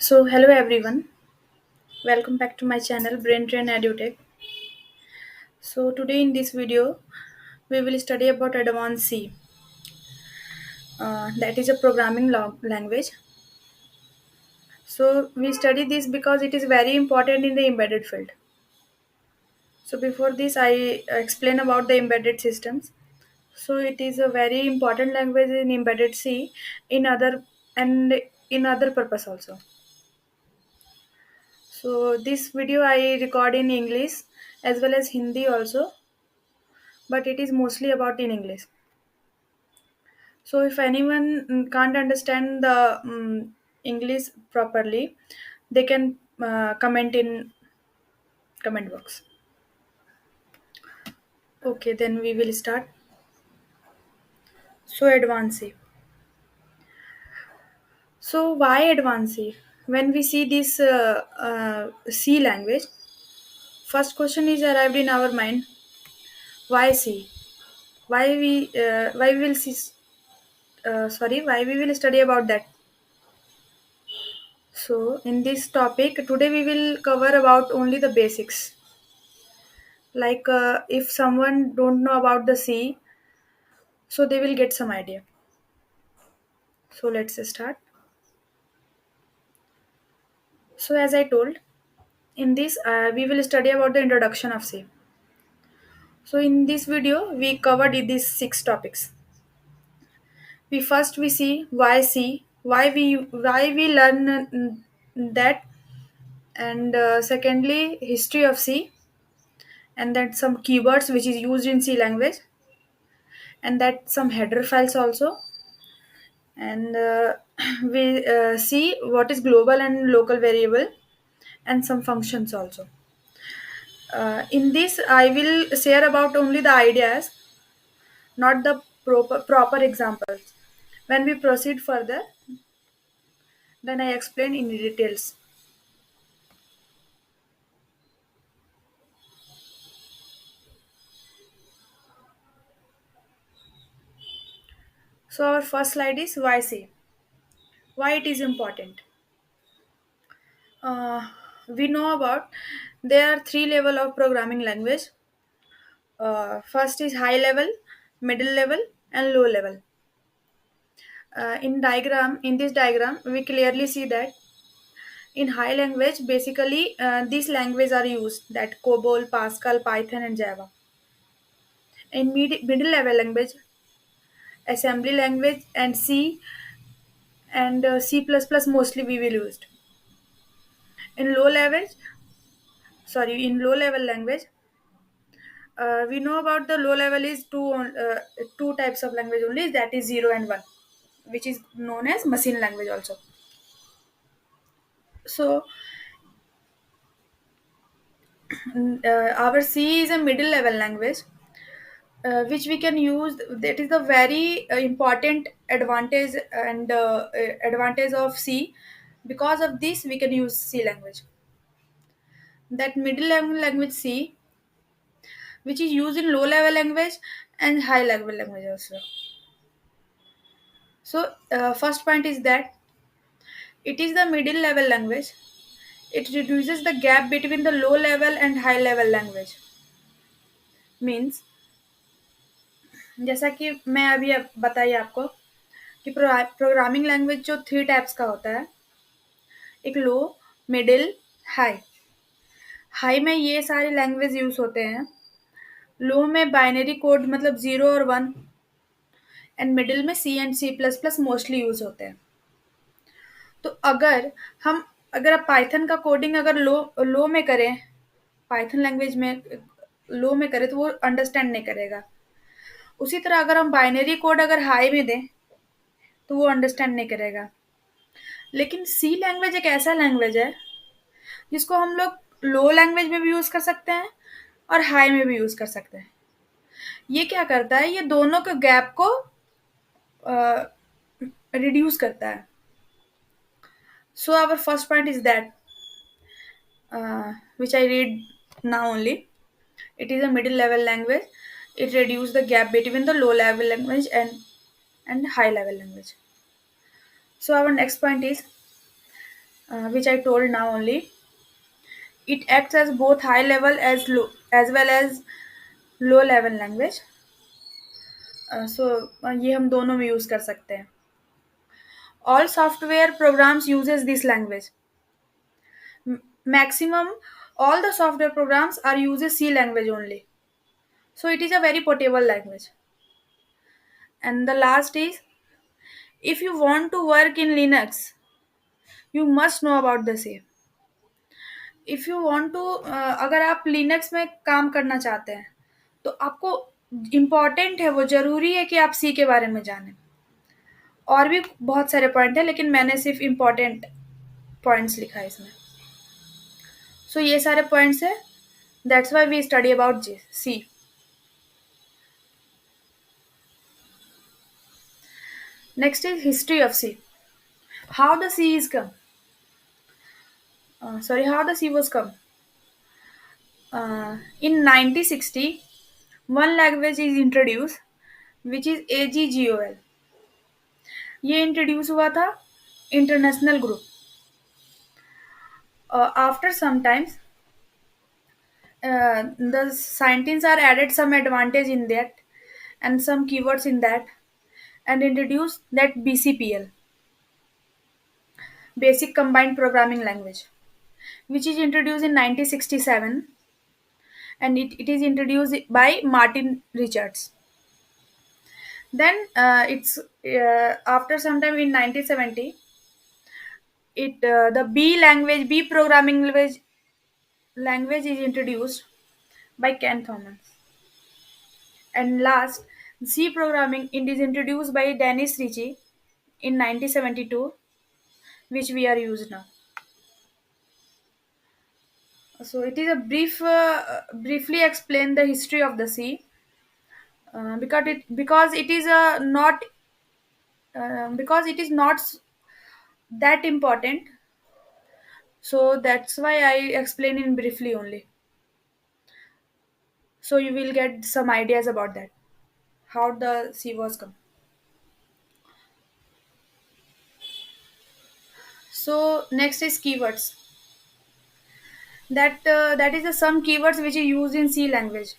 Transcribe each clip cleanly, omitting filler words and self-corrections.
Hello everyone. Welcome back to my channel Brain Train EduTech. Today in this video, we will study about Advanced C. That is a programming language. We study this because it is very important in the embedded field. Before this, I explain about the embedded systems. It is a very important language in embedded C, in other and in other purpose also. This video I record in English as well as Hindi also, but it is mostly about in English. So if anyone can't understand the English properly, they can comment in comment box. Okay, then we will start. Advanced. So why advanced? When we see this C language, first question is arrived in our mind. Why C? Why we will see? Why we will study about that? So in this topic today we will cover about only the basics. Like if someone don't know about the C, so they will get some idea. So let's start. So as I told, in this we will study about the introduction of C. So in this video we covered these six topics. We see why C, why we learn that, and secondly history of C, and then some keywords which is used in C language, and that some header files also, and we see what is global and local variable, and some functions also. In this I will share about only the ideas, not the proper examples. When we proceed further, then I explain in details. So our first slide is why C, why it is important. We know about there are three level of programming language. First is high level, middle level, and low level. In this diagram we clearly see that in high language basically these languages are used, that COBOL, Pascal, Python, and Java. In middle level language, assembly language and C, and C++ mostly we will use. In low level language, we know about the low level is two types of language only, that is 0 and 1, which is known as machine language also. So our C is a middle level language, which we can use. That is the very important advantage and advantage of C. Because of this we can use C language, that middle level language C, which is used in low level language and high level language also. So first point is that it is the middle level language. It reduces the gap between the low level and high level language. Means, जैसा कि मैं अभी बताइए आपको कि programming language जो three types का होता है, एक लो, मिडिल, हाई. हाई में ये सारे लैंग्वेज यूज होते हैं. लो में बाइनरी कोड मतलब 0 और 1, एंड मिडिल में सी एंड C++ मोस्टली यूज होते हैं. तो अगर आप पाइथन का कोडिंग अगर लो में करें, पाइथन लैंग्वेज में लो में करें, तो वो अंडरस्टैंड नहीं करेगा. उसी तरह अगर हम बाइनरी कोड अगर हाई में दें तो वो अंडरस्टैंड नहीं करेगा. लेकिन सी लैंग्वेज एक ऐसा लैंग्वेज है जिसको हम लोग लो लैंग्वेज में भी यूज कर सकते हैं और हाई में भी यूज कर सकते हैं. ये क्या करता है, ये दोनों के गैप को रिड्यूस करता है. So our first point is that, which I read now only. It is a middle level language. It reduces the gap between the low level language and high level language. So our next point is which I told now only. It acts as both high level as well as low level language. ये हम दोनों में use कर सकते हैं. All software programs uses this language. Maximum all the software programs are uses C language only. So it is a very portable language. And the last is, if you want to work in Linux, you must know about the C. If you want to अगर आप Linux में काम करना चाहते हैं तो आपको important है, वो जरूरी है कि आप सी के बारे में जानें. और भी बहुत सारे पॉइंट है लेकिन मैंने सिर्फ इम्पोर्टेंट पॉइंट्स लिखा है इसमें. सो ये सारे पॉइंट्स है. That's why we study about C. Next is history of C. How the C is come. How the C was come. In 1960, one language is introduced, which is AGGOL. ये introduce हुआ था international group. After some times, the scientists are added some advantage in that and some keywords in that and introduced that BCPL, Basic Combined Programming Language, which is introduced in 1967, and it is introduced by Martin Richards. Then it's after some time in 1970, the B programming language is introduced by Ken Thomas. And last, C programming it is introduced by Dennis Ritchie in 1972, which we are used now. So it is a briefly explain the history of the C, because it is not because it is not that important. So that's why I explain in briefly only. So you will get some ideas about that, how the C was come. So next is keywords. That is some keywords which is used in C language.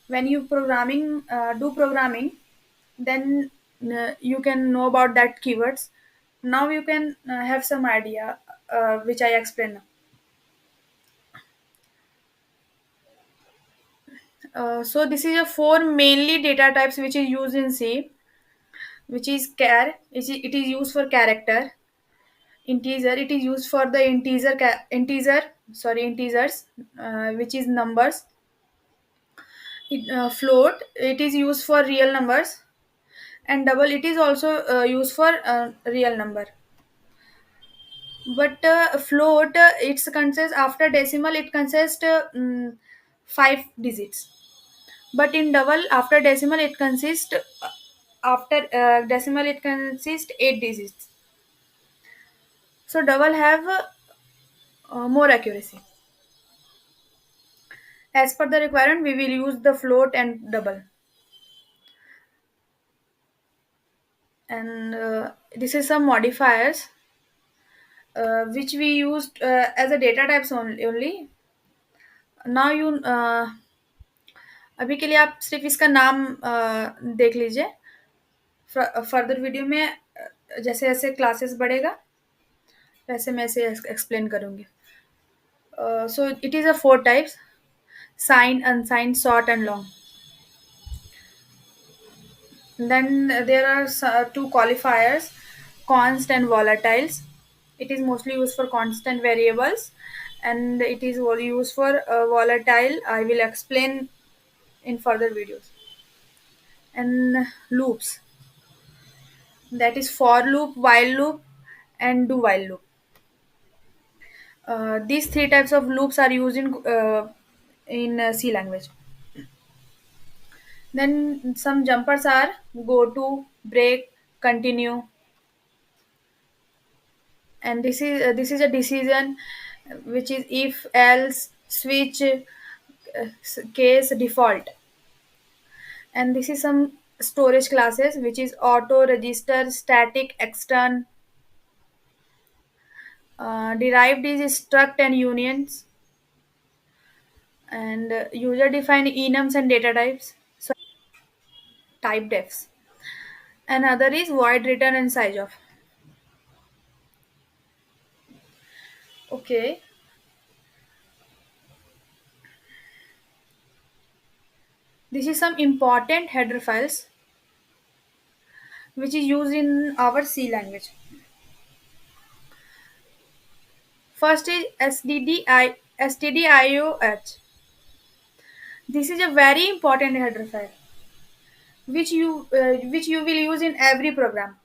When you do programming, then you can know about that keywords. Now you can have some idea, which I explain now. So this is a four mainly data types which is used in C, which is char. It is used for character. Integer, it is used for the integers, which is numbers. Float, it is used for real numbers. And double, it is also used for real number. But float, it consists after decimal, it consists 5 digits. But in double, after decimal, it consists after decimal, it consists 8 digits. So double have more accuracy. As per the requirement, we will use the float and double. And this is some modifiers which we used as a data types only. Now you अभी के लिए आप सिर्फ इसका नाम देख लीजिए. Further video में जैसे जैसे क्लासेस बढ़ेगा वैसे मैं इसे एक्सप्लेन करूँगी. So it is a 4 types: signed, unsigned, short and long. Then there are two qualifiers, const and volatiles. It is mostly used for constant variables, and it is used for volatile. I will explain in further videos. And loops, that is for loop, while loop, and do while loop. These 3 types of loops are used in C language. Then some jumpers are go to, break, continue, and this is a decision, which is if, else, switch, case, default. And this is some storage classes, which is auto, register, static, extern. Derived is struct and unions, and user defined enums and data types. So type defs. Another is void return and size of. Okay, this is some important header files which is used in our C language. First is stdioh. This is a very important header file which you will use in every program.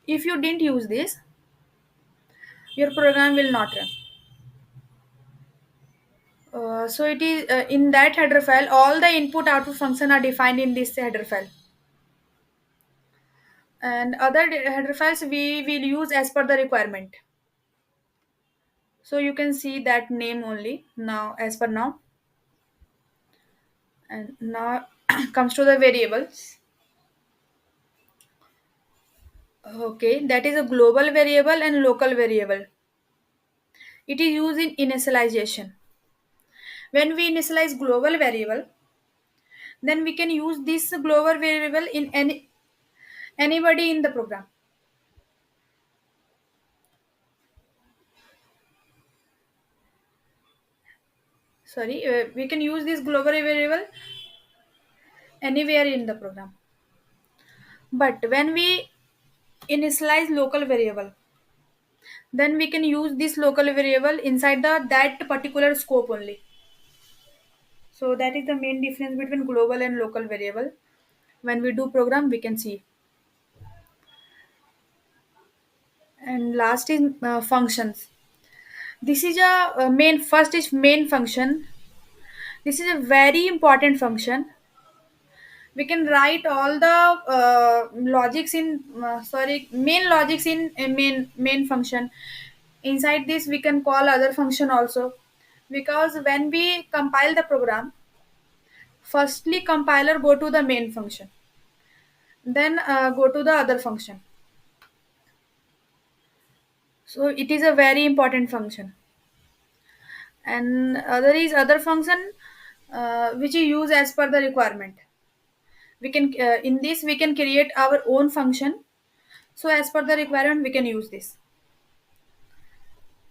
If you didn't use this, your program will not run. So it is in that header file. All the input output function are defined in this header file, and other header files we will use as per the requirement. So you can see that name only now as per now, and now comes to the variables. Okay, that is a global variable and local variable. It is used in initialization. When we initialize global variable, then we can use this global variable in anybody in the program. Sorry, we can use this global variable anywhere in the program. But when we initialize local variable, then we can use this local variable inside the that particular scope only. So that is the main difference between global and local variable. When we do program, we can see. And last is functions. This is a main. First is main function. This is a very important function. We can write all the logics in sorry main logics in a main function. Inside this, we can call other function also, because when we compile the program, firstly compiler go to the main function, then go to the other function. So it is a very important function. And other is other function which you use as per the requirement. We can in this we can create our own function, so as per the requirement we can use this.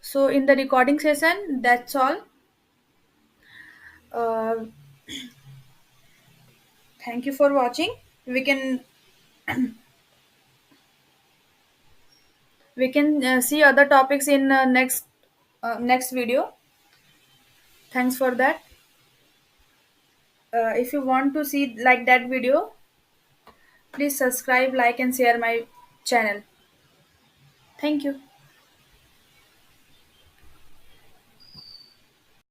So in the recording session, that's all. uh, Thank you for watching. We can see other topics in next video. Thanks for that. If you want to see like that video, please subscribe, like and share my channel. Thank you.